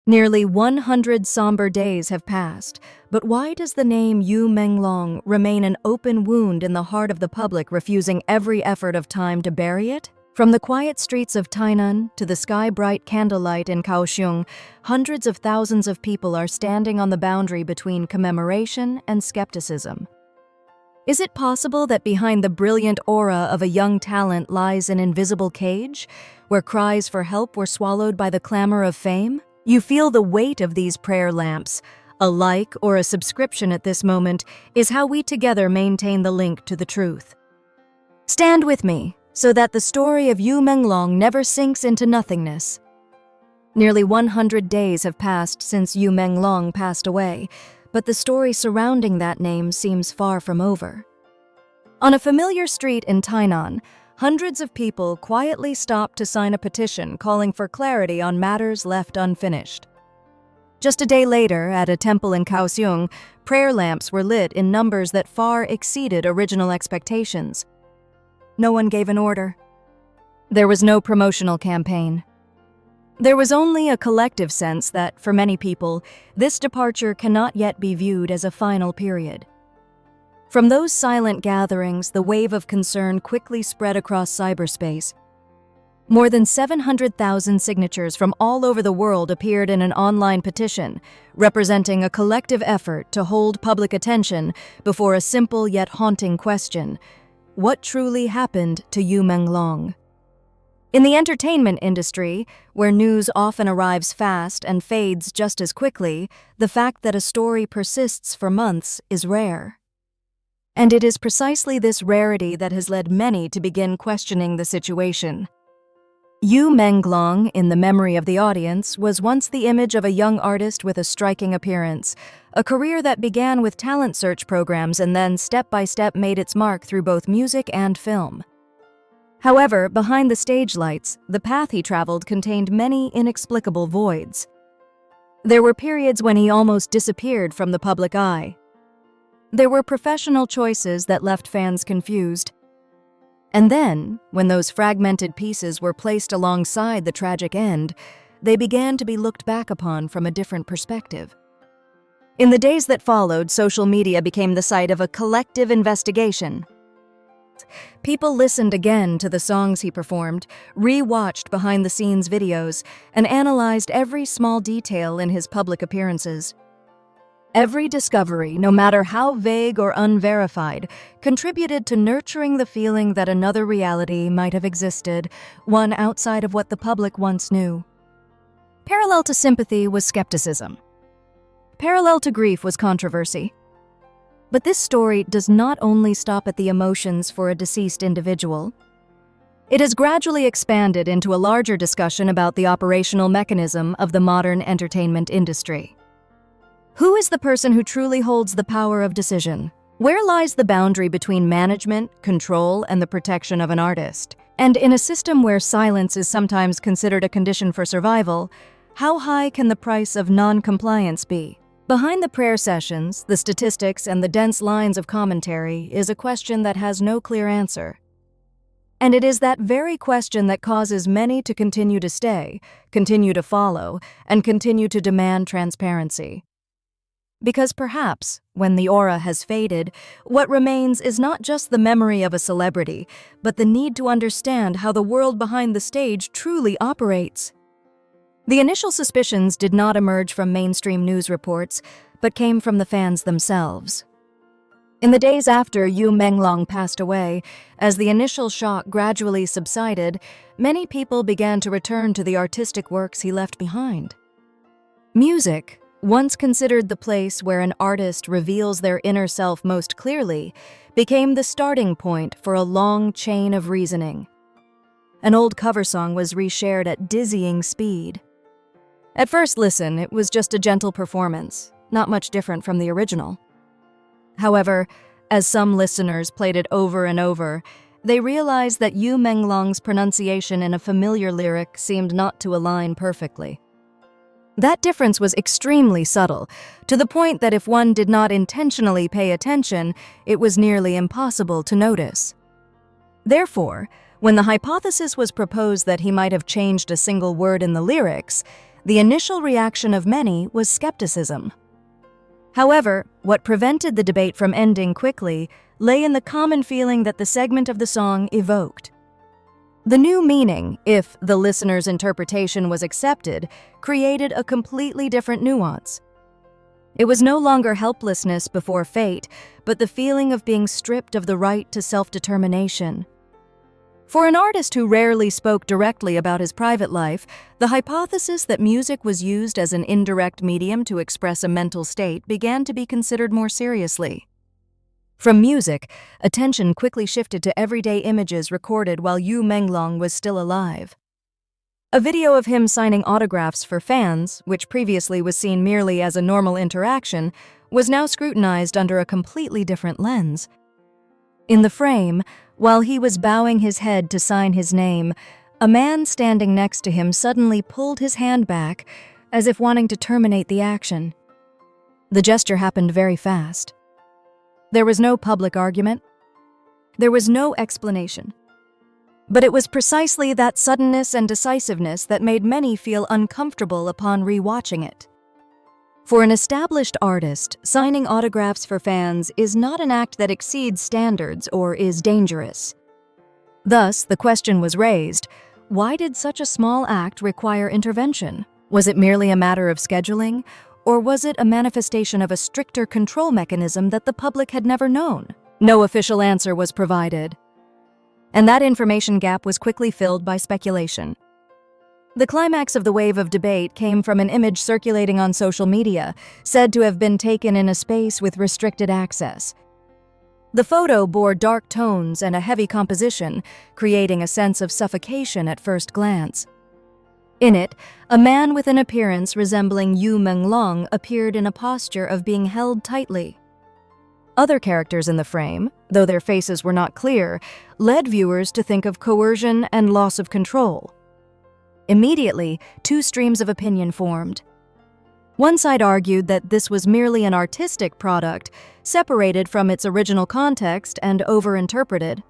Nearly 100 somber days have passed, but why does the name Yu Menglong remain an open wound in the heart of the public, refusing every effort of time to bury it? From the quiet streets of Tainan to the sky-bright candlelight in Kaohsiung, hundreds of thousands of people are standing on the boundary between commemoration and skepticism. Is it possible that behind the brilliant aura of a young talent lies an invisible cage, where cries for help were swallowed by the clamor of fame? You feel the weight of these prayer lamps. A like or a subscription at this moment is how we together maintain the link to the truth. Stand with me, so that the story of Yu Menglong never sinks into nothingness. Nearly 100 days have passed since Yu Menglong passed away, but the story surrounding that name seems far from over. On a familiar street in Tainan, hundreds of people quietly stopped to sign a petition calling for clarity on matters left unfinished. Just a day later, at a temple in Kaohsiung, prayer lamps were lit in numbers that far exceeded original expectations. No one gave an order. There was no promotional campaign. There was only a collective sense that, for many people, this departure cannot yet be viewed as a final period. From those silent gatherings, the wave of concern quickly spread across cyberspace. More than 700,000 signatures from all over the world appeared in an online petition, representing a collective effort to hold public attention before a simple yet haunting question: what truly happened to Yu Menglong? In the entertainment industry, where news often arrives fast and fades just as quickly, the fact that a story persists for months is rare. And it is precisely this rarity that has led many to begin questioning the situation. Yu Menglong, in the memory of the audience, was once the image of a young artist with a striking appearance, a career that began with talent search programs and then step-by-step made its mark through both music and film. However, behind the stage lights, the path he traveled contained many inexplicable voids. There were periods when he almost disappeared from the public eye. There were professional choices that left fans confused. And then, when those fragmented pieces were placed alongside the tragic end, they began to be looked back upon from a different perspective. In the days that followed, social media became the site of a collective investigation. People listened again to the songs he performed, re-watched behind-the-scenes videos, and analyzed every small detail in his public appearances. Every discovery, no matter how vague or unverified, contributed to nurturing the feeling that another reality might have existed, one outside of what the public once knew. Parallel to sympathy was skepticism. Parallel to grief was controversy. But this story does not only stop at the emotions for a deceased individual. It has gradually expanded into a larger discussion about the operational mechanism of the modern entertainment industry. Who is the person who truly holds the power of decision? Where lies the boundary between management, control, and the protection of an artist? And in a system where silence is sometimes considered a condition for survival, how high can the price of non-compliance be? Behind the prayer sessions, the statistics, and the dense lines of commentary is a question that has no clear answer. And it is that very question that causes many to continue to stay, continue to follow, and continue to demand transparency. Because perhaps, when the aura has faded, what remains is not just the memory of a celebrity, but the need to understand how the world behind the stage truly operates. The initial suspicions did not emerge from mainstream news reports, but came from the fans themselves. In the days after Yu Menglong passed away, as the initial shock gradually subsided, many people began to return to the artistic works he left behind. Music, once considered the place where an artist reveals their inner self most clearly, became the starting point for a long chain of reasoning. An old cover song was reshared at dizzying speed. At first listen, it was just a gentle performance, not much different from the original. However, as some listeners played it over and over, they realized that Yu Menglong's pronunciation in a familiar lyric seemed not to align perfectly. That difference was extremely subtle, to the point that if one did not intentionally pay attention, it was nearly impossible to notice. Therefore, when the hypothesis was proposed that he might have changed a single word in the lyrics, the initial reaction of many was skepticism. However, what prevented the debate from ending quickly lay in the common feeling that the segment of the song evoked. The new meaning, if the listener's interpretation was accepted, created a completely different nuance. It was no longer helplessness before fate, but the feeling of being stripped of the right to self-determination. For an artist who rarely spoke directly about his private life, the hypothesis that music was used as an indirect medium to express a mental state began to be considered more seriously. From music, attention quickly shifted to everyday images recorded while Yu Menglong was still alive. A video of him signing autographs for fans, which previously was seen merely as a normal interaction, was now scrutinized under a completely different lens. In the frame, while he was bowing his head to sign his name, a man standing next to him suddenly pulled his hand back, as if wanting to terminate the action. The gesture happened very fast. There was no public argument. There was no explanation. But it was precisely that suddenness and decisiveness that made many feel uncomfortable upon rewatching it. For an established artist, signing autographs for fans is not an act that exceeds standards or is dangerous. Thus, the question was raised, why did such a small act require intervention? Was it merely a matter of scheduling, or was it a manifestation of a stricter control mechanism that the public had never known? No official answer was provided, and that information gap was quickly filled by speculation. The climax of the wave of debate came from an image circulating on social media, said to have been taken in a space with restricted access. The photo bore dark tones and a heavy composition, creating a sense of suffocation at first glance. In it, a man with an appearance resembling Yu Menglong appeared in a posture of being held tightly. Other characters in the frame, though their faces were not clear, led viewers to think of coercion and loss of control. Immediately, two streams of opinion formed. One side argued that this was merely an artistic product, separated from its original context and overinterpreted.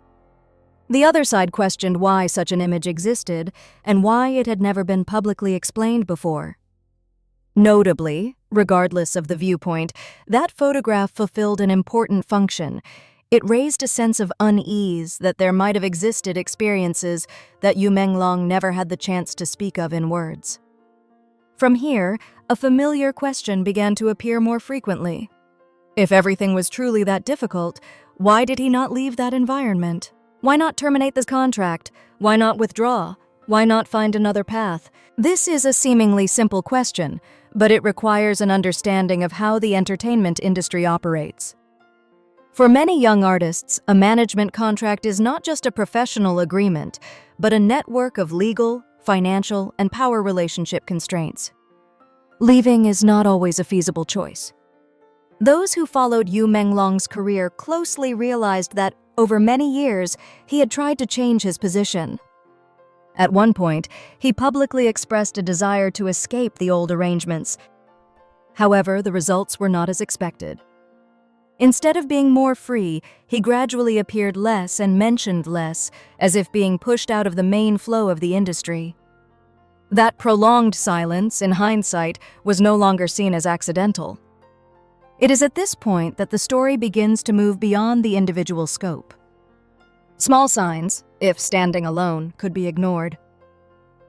The other side questioned why such an image existed and why it had never been publicly explained before. Notably, regardless of the viewpoint, that photograph fulfilled an important function. It raised a sense of unease that there might have existed experiences that Yu Menglong never had the chance to speak of in words. From here, a familiar question began to appear more frequently. If everything was truly that difficult, why did he not leave that environment? Why not terminate this contract? Why not withdraw? Why not find another path? This is a seemingly simple question, but it requires an understanding of how the entertainment industry operates. For many young artists, a management contract is not just a professional agreement, but a network of legal, financial, and power relationship constraints. Leaving is not always a feasible choice. Those who followed Yu Menglong's career closely realized that, over many years, he had tried to change his position. At one point, he publicly expressed a desire to escape the old arrangements. However, the results were not as expected. Instead of being more free, he gradually appeared less and mentioned less, as if being pushed out of the main flow of the industry. That prolonged silence, in hindsight, was no longer seen as accidental. It is at this point that the story begins to move beyond the individual scope. Small signs, if standing alone, could be ignored.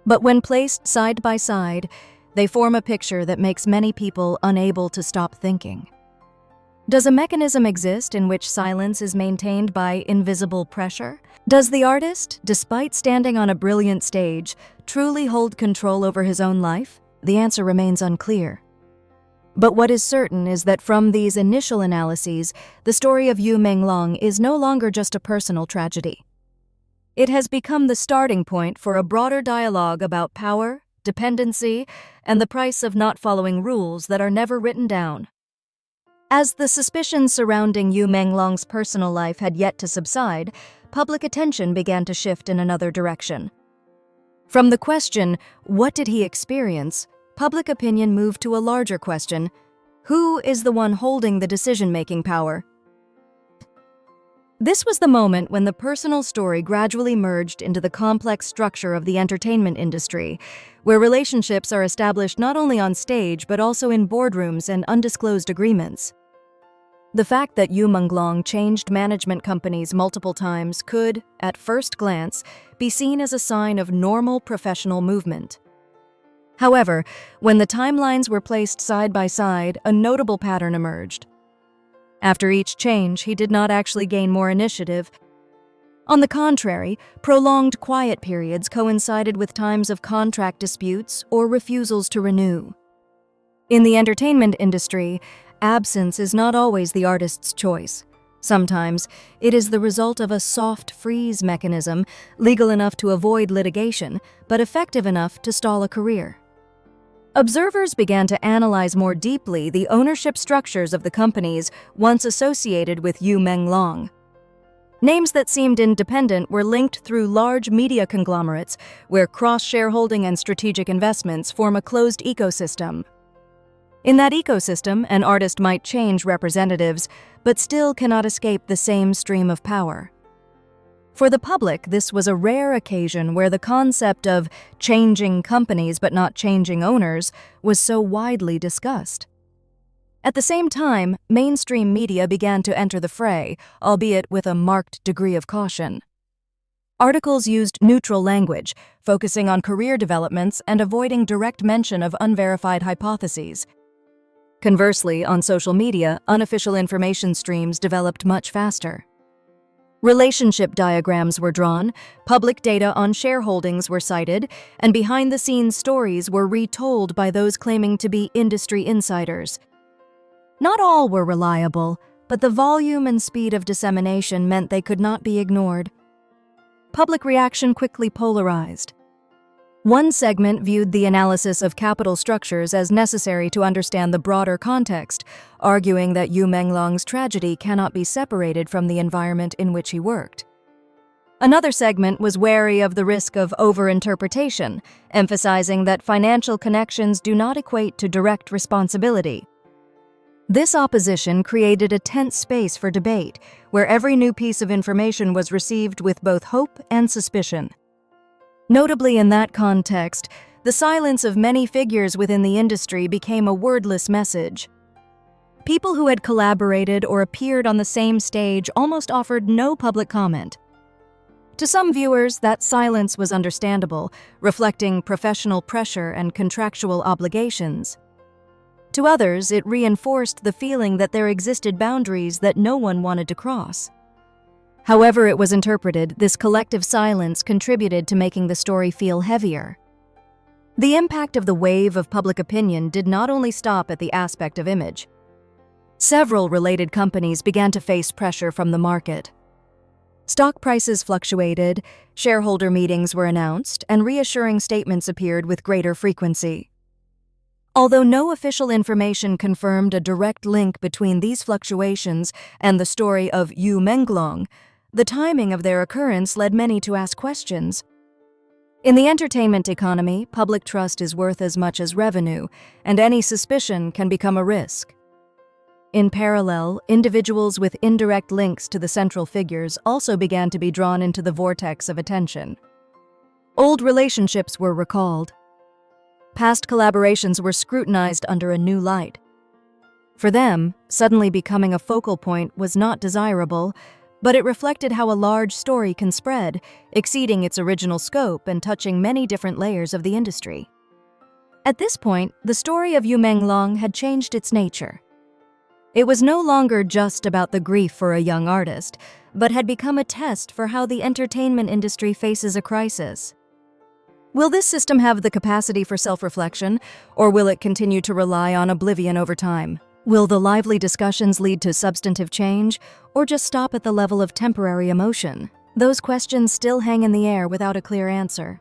But when placed side by side, they form a picture that makes many people unable to stop thinking. Does a mechanism exist in which silence is maintained by invisible pressure? Does the artist, despite standing on a brilliant stage, truly hold control over his own life? The answer remains unclear. But what is certain is that from these initial analyses, the story of Yu Menglong is no longer just a personal tragedy. It has become the starting point for a broader dialogue about power, dependency, and the price of not following rules that are never written down. As the suspicions surrounding Yu Menglong's personal life had yet to subside, public attention began to shift in another direction. From the question, what did he experience, public opinion moved to a larger question, who is the one holding the decision-making power? This was the moment when the personal story gradually merged into the complex structure of the entertainment industry, where relationships are established not only on stage but also in boardrooms and undisclosed agreements. The fact that Yu Menglong changed management companies multiple times could, at first glance, be seen as a sign of normal professional movement. However, when the timelines were placed side by side, a notable pattern emerged. After each change, he did not actually gain more initiative. On the contrary, prolonged quiet periods coincided with times of contract disputes or refusals to renew. In the entertainment industry, absence is not always the artist's choice. Sometimes, it is the result of a soft freeze mechanism, legal enough to avoid litigation, but effective enough to stall a career. Observers began to analyze more deeply the ownership structures of the companies once associated with Yu Menglong. Names that seemed independent were linked through large media conglomerates, where cross-shareholding and strategic investments form a closed ecosystem. In that ecosystem, an artist might change representatives, but still cannot escape the same stream of power. For the public, this was a rare occasion where the concept of changing companies but not changing owners was so widely discussed. At the same time, mainstream media began to enter the fray, albeit with a marked degree of caution. Articles used neutral language, focusing on career developments and avoiding direct mention of unverified hypotheses. Conversely, on social media, unofficial information streams developed much faster. Relationship diagrams were drawn, public data on shareholdings were cited, and behind-the-scenes stories were retold by those claiming to be industry insiders. Not all were reliable, but the volume and speed of dissemination meant they could not be ignored. Public reaction quickly polarized. One segment viewed the analysis of capital structures as necessary to understand the broader context, arguing that Yu Menglong's tragedy cannot be separated from the environment in which he worked. Another segment was wary of the risk of overinterpretation, emphasizing that financial connections do not equate to direct responsibility. This opposition created a tense space for debate, where every new piece of information was received with both hope and suspicion. Notably in that context, the silence of many figures within the industry became a wordless message. People who had collaborated or appeared on the same stage almost offered no public comment. To some viewers, that silence was understandable, reflecting professional pressure and contractual obligations. To others, it reinforced the feeling that there existed boundaries that no one wanted to cross. However it was interpreted, this collective silence contributed to making the story feel heavier. The impact of the wave of public opinion did not only stop at the aspect of image. Several related companies began to face pressure from the market. Stock prices fluctuated, shareholder meetings were announced, and reassuring statements appeared with greater frequency. Although no official information confirmed a direct link between these fluctuations and the story of Yu Menglong, the timing of their occurrence led many to ask questions. In the entertainment economy, public trust is worth as much as revenue, and any suspicion can become a risk. In parallel, individuals with indirect links to the central figures also began to be drawn into the vortex of attention. Old relationships were recalled. Past collaborations were scrutinized under a new light. For them, suddenly becoming a focal point was not desirable, but it reflected how a large story can spread, exceeding its original scope and touching many different layers of the industry. At this point, the story of Yu Menglong had changed its nature. It was no longer just about the grief for a young artist, but had become a test for how the entertainment industry faces a crisis. Will this system have the capacity for self-reflection, or will it continue to rely on oblivion over time? Will the lively discussions lead to substantive change, or just stop at the level of temporary emotion? Those questions still hang in the air without a clear answer.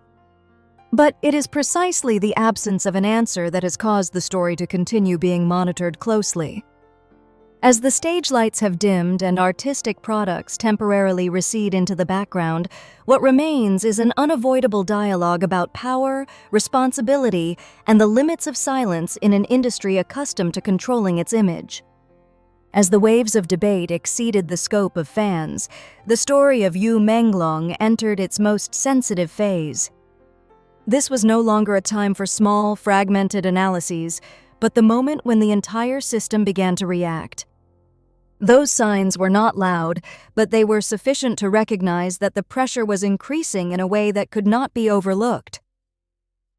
But it is precisely the absence of an answer that has caused the story to continue being monitored closely. As the stage lights have dimmed and artistic products temporarily recede into the background, what remains is an unavoidable dialogue about power, responsibility, and the limits of silence in an industry accustomed to controlling its image. As the waves of debate exceeded the scope of fans, the story of Yu Menglong entered its most sensitive phase. This was no longer a time for small, fragmented analyses, but the moment when the entire system began to react. Those signs were not loud, but they were sufficient to recognize that the pressure was increasing in a way that could not be overlooked.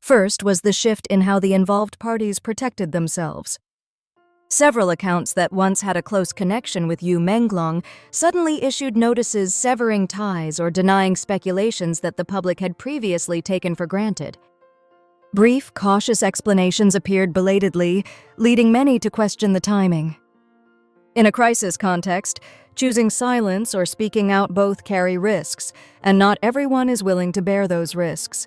First was the shift in how the involved parties protected themselves. Several accounts that once had a close connection with Yu Menglong suddenly issued notices severing ties or denying speculations that the public had previously taken for granted. Brief, cautious explanations appeared belatedly, leading many to question the timing. In a crisis context, choosing silence or speaking out both carry risks, and not everyone is willing to bear those risks.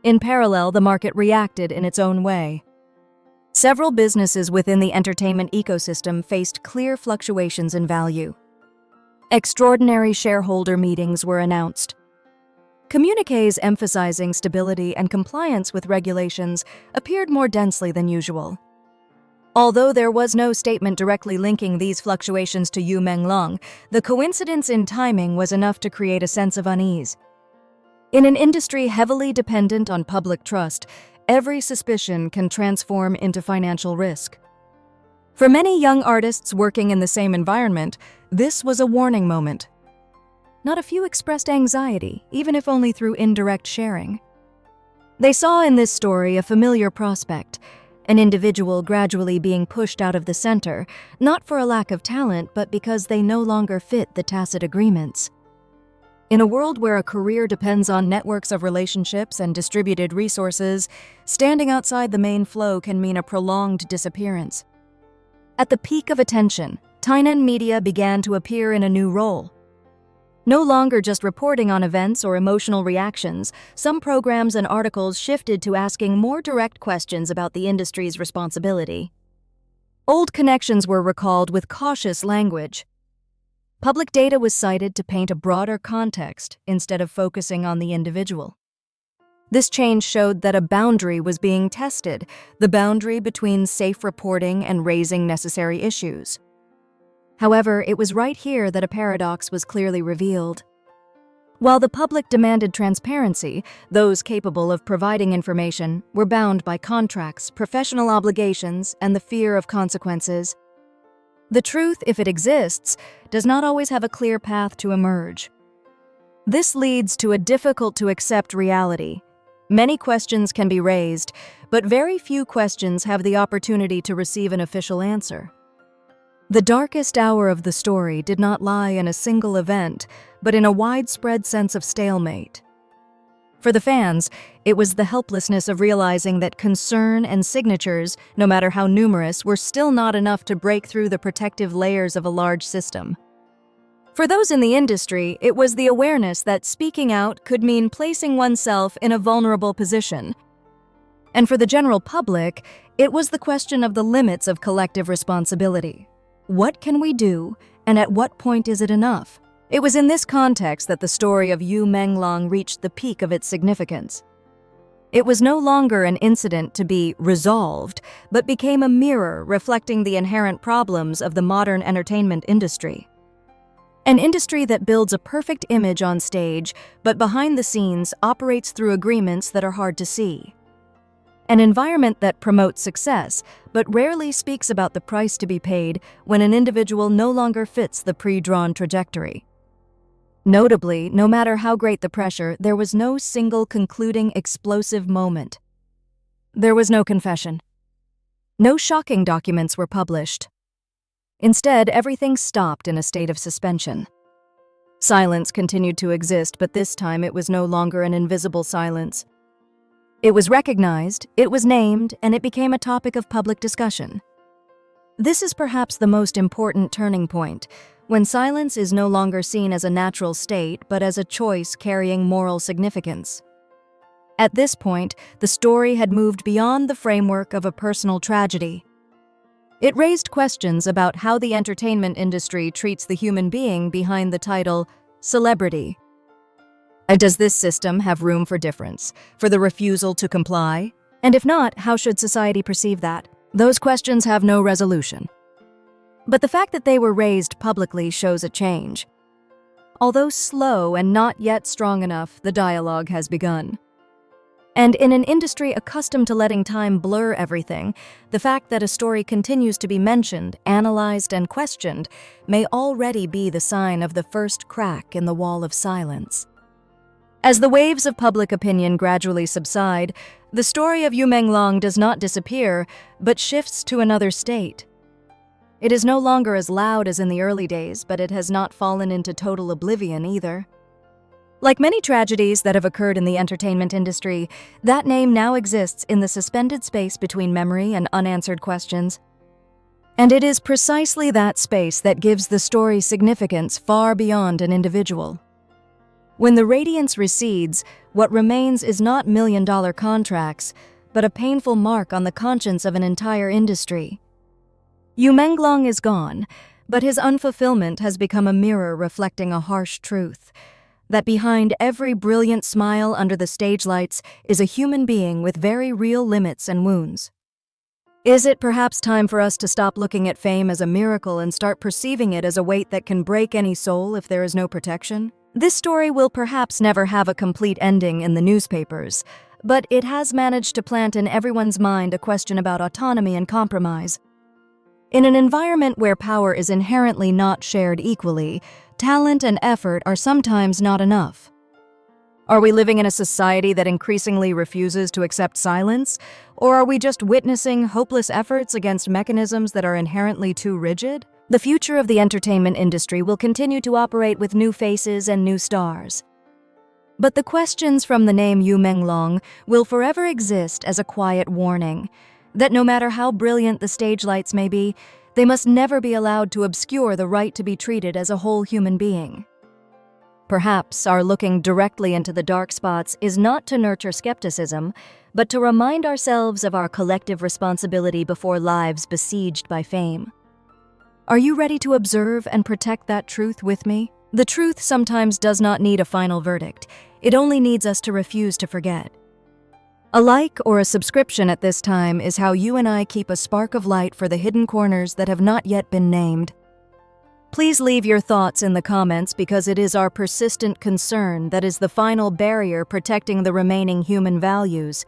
In parallel, the market reacted in its own way. Several businesses within the entertainment ecosystem faced clear fluctuations in value. Extraordinary shareholder meetings were announced. Communiques emphasizing stability and compliance with regulations appeared more densely than usual. Although there was no statement directly linking these fluctuations to Yu Menglong, the coincidence in timing was enough to create a sense of unease. In an industry heavily dependent on public trust, every suspicion can transform into financial risk. For many young artists working in the same environment, this was a warning moment. Not a few expressed anxiety, even if only through indirect sharing. They saw in this story a familiar prospect, an individual gradually being pushed out of the center, not for a lack of talent, but because they no longer fit the tacit agreements. In a world where a career depends on networks of relationships and distributed resources, standing outside the main flow can mean a prolonged disappearance. At the peak of attention, Tainan media began to appear in a new role. No longer just reporting on events or emotional reactions, some programs and articles shifted to asking more direct questions about the industry's responsibility. Old connections were recalled with cautious language. Public data was cited to paint a broader context instead of focusing on the individual. This change showed that a boundary was being tested, the boundary between safe reporting and raising necessary issues. However, it was right here that a paradox was clearly revealed. While the public demanded transparency, those capable of providing information were bound by contracts, professional obligations, and the fear of consequences. The truth, if it exists, does not always have a clear path to emerge. This leads to a difficult-to-accept reality. Many questions can be raised, but very few questions have the opportunity to receive an official answer. The darkest hour of the story did not lie in a single event, but in a widespread sense of stalemate. For the fans, it was the helplessness of realizing that concern and signatures, no matter how numerous, were still not enough to break through the protective layers of a large system. For those in the industry, it was the awareness that speaking out could mean placing oneself in a vulnerable position. And for the general public, it was the question of the limits of collective responsibility. What can we do, and at what point is it enough? It was in this context that the story of Yu Menglong reached the peak of its significance. It was no longer an incident to be resolved, but became a mirror reflecting the inherent problems of the modern entertainment industry. An industry that builds a perfect image on stage, but behind the scenes operates through agreements that are hard to see. An environment that promotes success, but rarely speaks about the price to be paid when an individual no longer fits the pre-drawn trajectory. Notably, no matter how great the pressure, there was no single concluding explosive moment. There was no confession. No shocking documents were published. Instead, everything stopped in a state of suspension. Silence continued to exist, but this time it was no longer an invisible silence. It was recognized, it was named, and it became a topic of public discussion. This is perhaps the most important turning point, when silence is no longer seen as a natural state, but as a choice carrying moral significance. At this point, the story had moved beyond the framework of a personal tragedy. It raised questions about how the entertainment industry treats the human being behind the title celebrity. Does this system have room for difference, for the refusal to comply? And if not, how should society perceive that? Those questions have no resolution. But the fact that they were raised publicly shows a change. Although slow and not yet strong enough, the dialogue has begun. And in an industry accustomed to letting time blur everything, the fact that a story continues to be mentioned, analyzed, and questioned may already be the sign of the first crack in the wall of silence. As the waves of public opinion gradually subside, the story of Yu Menglong does not disappear, but shifts to another state. It is no longer as loud as in the early days, but it has not fallen into total oblivion either. Like many tragedies that have occurred in the entertainment industry, that name now exists in the suspended space between memory and unanswered questions. And it is precisely that space that gives the story significance far beyond an individual. When the radiance recedes, what remains is not million-dollar contracts, but a painful mark on the conscience of an entire industry. Yu Menglong is gone, but his unfulfillment has become a mirror reflecting a harsh truth: that behind every brilliant smile under the stage lights is a human being with very real limits and wounds. Is it perhaps time for us to stop looking at fame as a miracle and start perceiving it as a weight that can break any soul if there is no protection? This story will perhaps never have a complete ending in the newspapers, but it has managed to plant in everyone's mind a question about autonomy and compromise. In an environment where power is inherently not shared equally, talent and effort are sometimes not enough. Are we living in a society that increasingly refuses to accept silence? Or are we just witnessing hopeless efforts against mechanisms that are inherently too rigid? The future of the entertainment industry will continue to operate with new faces and new stars. But the questions from the name Yu Menglong will forever exist as a quiet warning that no matter how brilliant the stage lights may be, they must never be allowed to obscure the right to be treated as a whole human being. Perhaps our looking directly into the dark spots is not to nurture skepticism, but to remind ourselves of our collective responsibility before lives besieged by fame. Are you ready to observe and protect that truth with me? The truth sometimes does not need a final verdict. It only needs us to refuse to forget. A like or a subscription at this time is how you and I keep a spark of light for the hidden corners that have not yet been named. Please leave your thoughts in the comments, because it is our persistent concern that is the final barrier protecting the remaining human values.